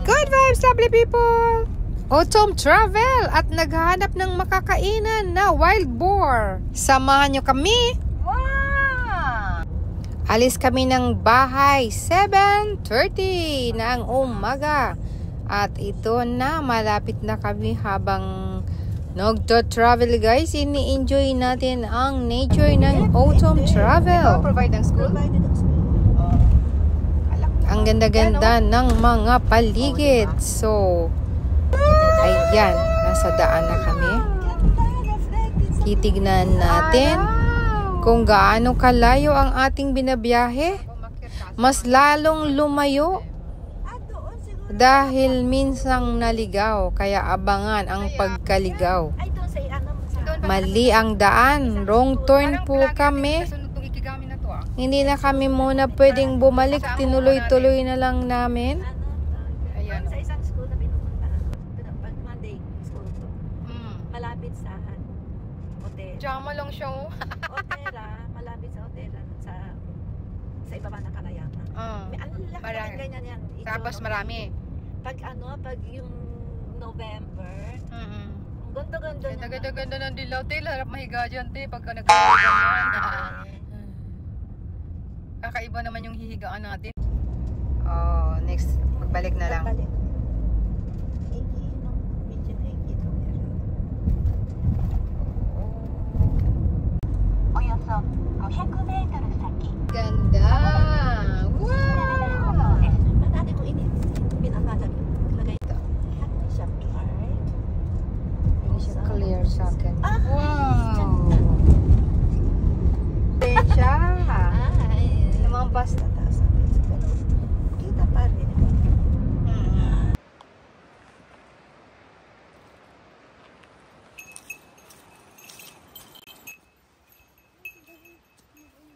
Good vibes, lovely people! Autumn travel at naghahanap ng makakainan na wild boar. Samahan nyo kami! Wow! Alis kami ng bahay 7:30 ng umaga. At ito na, malapit na kami habang nagto-travel guys. Ini-enjoy natin ang nature ng autumn travel. Provide ang school? Ang ganda-ganda ng mga paligid. So, ayan, nasa daan na kami. Titignan natin kung gaano kalayo ang ating binabiyahe. Mas lalong lumayo dahil minsang naligaw, kaya abangan ang pagkaligaw. Mali ang daan, wrong turn po kami. Hindi na kami muna pwedeng bumalik, tinuloy-tuloy na lang namin. Ayan. Sa isang school na pinupuntahan. Pag Monday school to. Malapit sa hotel. Jama lang siya. Otera, malapit sa otera sa ibaba ng Karayama. May laki ganyan yan. Tapos marami. Pag yung November, ganda-ganda niya. Ganda-ganda ng dilaw. Harap mahiga dyan, pagka nagkakaroon. Kakaiba naman yung hihigaan natin. Oh, next. Magbalik na lang. Ganda! Wow! Dati ko pinamalag lagay ito. Hindi siya clear sa akin. Wow! Ayan siya. Lumampas na taas. Kita pa rin.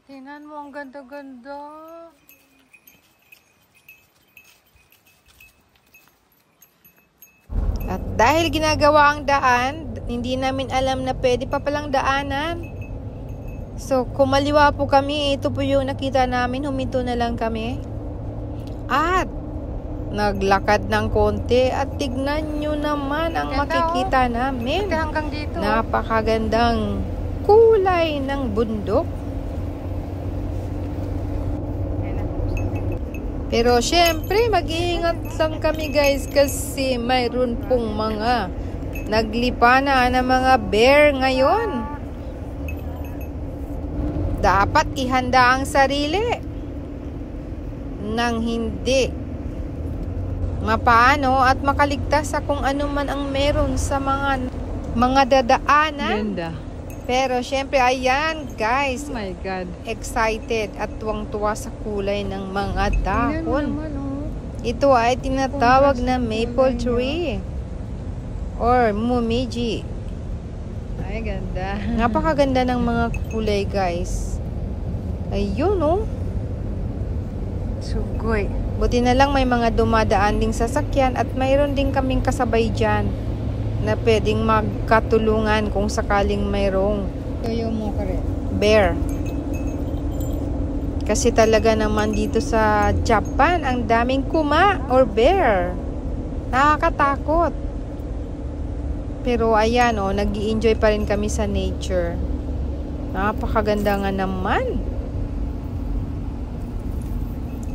Tingnan mo, ang ganda-ganda. At dahil ginagawa ang daan, hindi namin alam na pwede pa palang daanan. So, kumaliwa po kami. Ito po yung nakita namin. Huminto na lang kami. At naglakad ng konti. At tignan nyo naman ang makikita namin. Hanggang dito. Napakagandang kulay ng bundok. Pero syempre, mag-iingat lang kami guys kasi mayroon pong mga naglipana na mga bear ngayon. Dapat ihanda ang sarili nang hindi mapaano at makaligtas sa kung ano man ang meron sa mga dadaanan. Ganda. Pero syempre, ayan guys, Oh my God. excited at tuwang-tuwa sa kulay ng mga dahon. Ito ay tinatawag na maple tree or momiji. Ay, ganda. Napakaganda ng mga kulay guys. Ayun oh. Sugoy. Buti na lang may mga dumadaan ding sasakyan at mayroon din kaming kasabay dyan na pwedeng magkatulungan kung sakaling mayroong bear. Kasi talaga naman dito sa Japan, ang daming kuma or bear. Nakakatakot. Pero ayan oh, nag-i-enjoy pa rin kami sa nature. Napakaganda nga naman.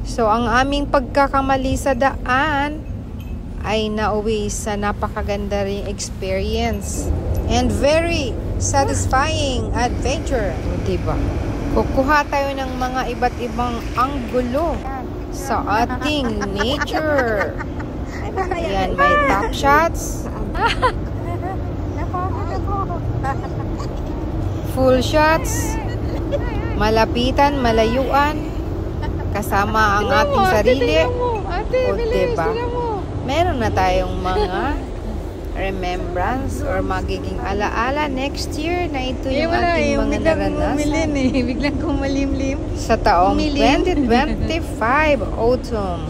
So, ang aming pagkakamali sa daan ay nauwi sa napakaganda ring experience and very satisfying adventure. Diba? Kukuha tayo ng mga iba't ibang anggulo sa ating nature. Ayan, may top shots, full shots, malapitan, malayuan, kasama ang ating sarili. O diba? Meron na tayong mga remembrance or magiging alaala next year na ito yung ating mga naranasan. Biglang kumalimlim. Sa taong 2025 autumn.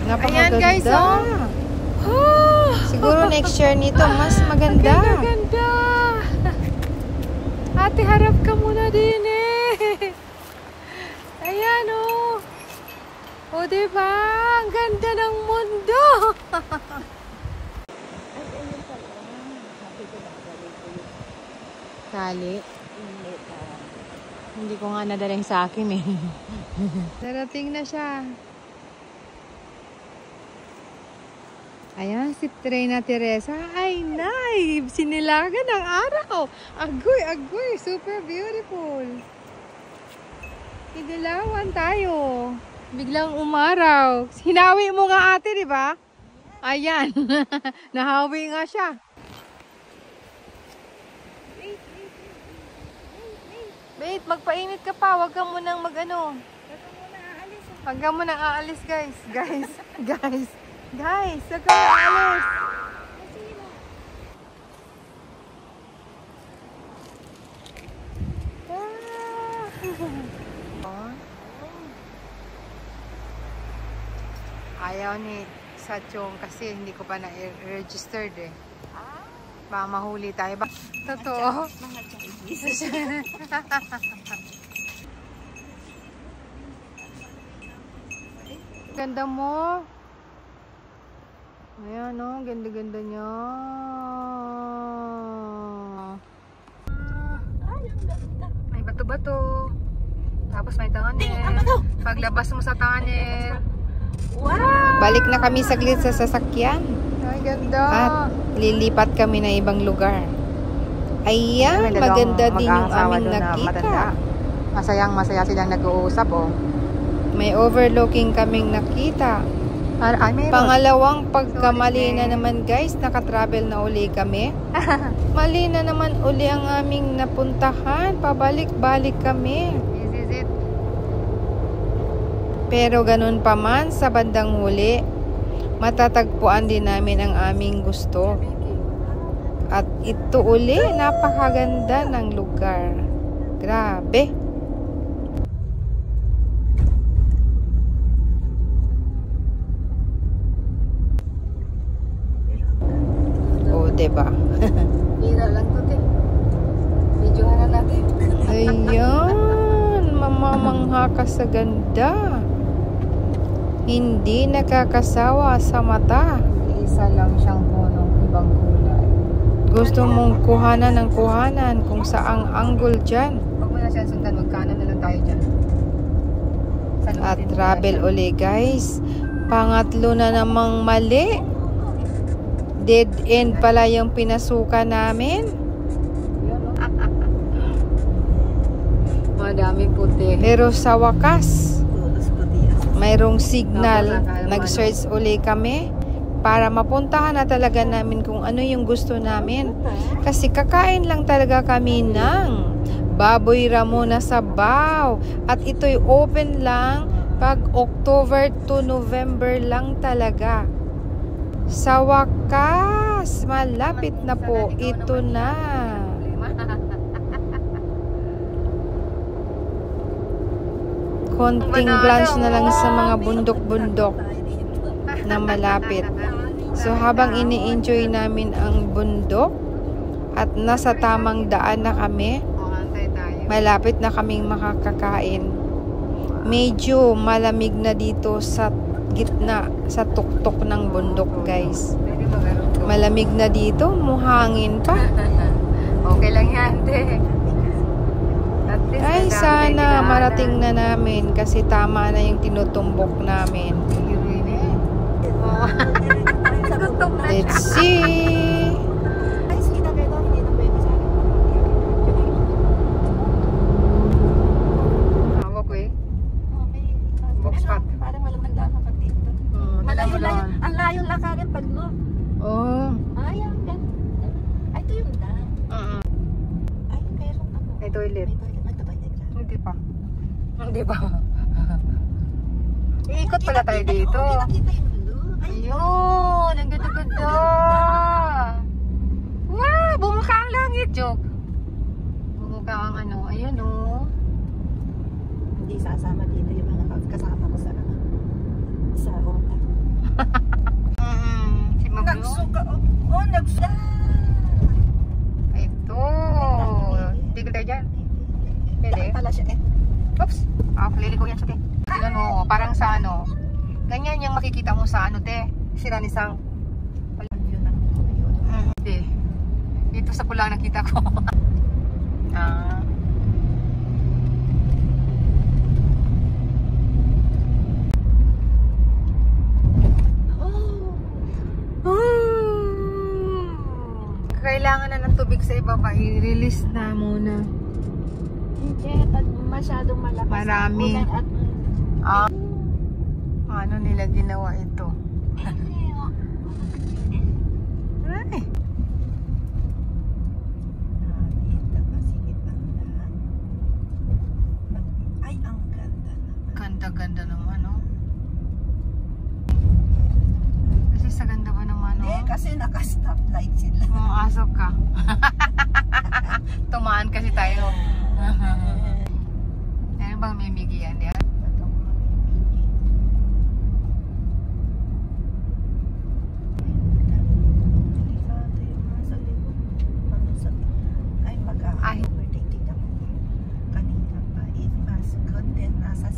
Napakaganda. Ayan guys, oh. Siguro next year nito mas maganda. Ganda. Ate, harap ka muna din eh. Ayan oh. O diba? Ang ganda. Sali? Hindi ko nga nadaling sa akin eh. Darating na siya. Ayan, si Trina Teresa. Ay, nay! Sinilagan ang araw. Agoy, agoy. Super beautiful. Idilawan tayo. Biglang umaraw. Hinawi mo nga ate, di ba? Ayan. Nahawi nga siya. Wait, magpainit ka pa. Huwag ka munang mag-ano. Huwag ka munang aalis, guys. Guys. Guys, huwag ka munang aalis. Ayaw ni Sachong kasi hindi ko pa na-registered eh. Baka mahuli tayo ba? Totoo. Mga Chinese. Ganda mo. Ayan o, ganda-ganda niya. Ay, ang ganda. May bato-bato. Tapos may tanganin. Paglabas mo sa tanganin. Wow! Balik na kami saglit sa sasakyan. Ay, ganda. At lilipat kami na ibang lugar. Ayan, maganda din yung aming nakita. Masayang-masaya silang nag-uusap, oh. May overlooking kaming nakita. Pangalawang pagkamali na naman, guys, nakatravel na uli kami. Mali na naman uli ang aming napuntahan. Pabalik-balik kami. This is it. Pero ganun pa man, sa bandang huli, matatagpuan din namin ang aming gusto. At ito uli, napakaganda ng lugar. Grabe. O, diba? Hira lang to, te. Videohan na natin. Ayan, mamamangha ka sa ganda. Hindi nakakasawa sa mata. Isa lang siyang punong ibang kulay. Gusto mong kuhanan ng kuhanan kung saang angle dyan. Huwag mo na siya sundan, magkanan na lang tayo dyan. At travel uli, guys. Pangatlo na namang mali. Dead end pala yung pinasukan namin. Madaming puti. Pero sa wakas, mayroong signal. Nag-search uli kami para mapuntahan na talaga namin kung ano yung gusto namin. Kasi kakain lang talaga kami ng baboy Ramona Sabaw. At ito'y open lang pag October to November lang talaga. Sa wakas, malapit na po. Ito na. Konting glance na lang sa mga bundok-bundok na malapit. So habang ini-enjoy namin ang bundok at nasa tamang daan na kami, malapit na kaming makakakain. Medyo malamig na dito sa gitna, sa tuktok ng bundok, guys. Malamig na dito, muhangin pa. Okay lang yan, te. Ay, sana marating na namin kasi tama na yung tinutumbok namin. Let's see. Hawak ko eh. Box cut. Parang walang nagdaan pag dito. Ang layong lakarin pag no. Oh. Ay, ang ganda. Ay, ito yung dam. Ay, meron ako. May toilet. Nagka-toilet ka. Hindi pa. Hindi pa. Iikot pala tayo dito. Nakita yung blue. Ayun, ang ganda-ganda. Wow, bumuka ang langit, joke. Bumuka ang ano, ayan o. Hindi sasama dito yung mga kasama ko sa Rota. Si Mablo. Nagsuka. Oh, nagsuka. Ito. Tigil tayo dyan. Pwede? Pala siya eh. Oops. Lili ko yan siya, te. Tignan mo, parang sa ano. Ganyan yung makikita mo sa ano, te. Sira ni Sang. Di. Ito sa pulang nakita ko. Ah. Kailangan na ng tubig sa ibaba, i-release na muna. Hindi, pag masyadong malakas. Marami. At Ano nila ginawa ito? Ay. Ay, ang ganda naman. Ganda-ganda naman, no? Kasi sa ganda ba naman, no? Kasi naka-stoplight sila. Asok ka. Tumaan kasi tayo. Ano bang mimigian yan?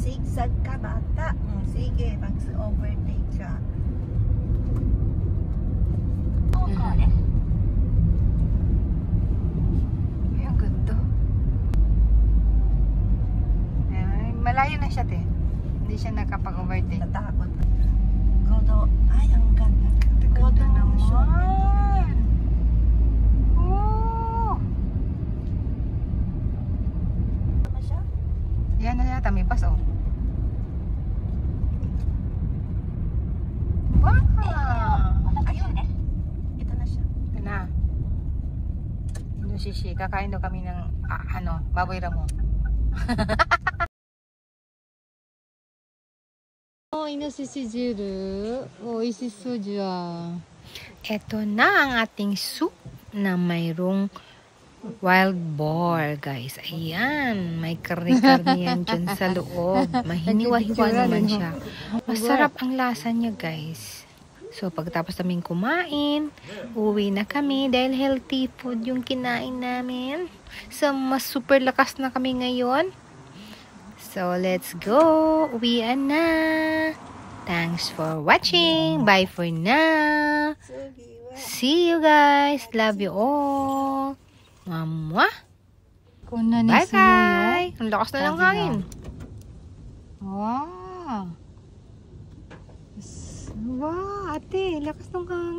Zigzag ka bata. Sige, mag-overtake ka. Ay, ang ganda. Ay, malayo na siya, te. Hindi siya nakapag-overtake. Natakot. Godo. Ay, ang ganda. Ganda naman. Oh. Ano siya? Yan na yata, may bus, oh. Wow! Ayun. Ito na siya. Ito na. Shishi, kakain daw kami ng baboy ramo. Ito na ang ating soup na mayroong wild boar, guys. Ayan, may karni-karni yan dyan sa loob. Mahiniwa-hiwa naman siya. Masarap ang lasa niya, guys. So, pagkatapos namin kumain, uwi na kami dahil healthy food yung kinain namin. So, mas super lakas na kami ngayon. So, let's go! Uwian na! Thanks for watching! Bye for now! See you guys! Love you all! Mwah! Bye-bye! Ang lakas na ng hangin! Wow! Wow, ate, lakas ng hangin.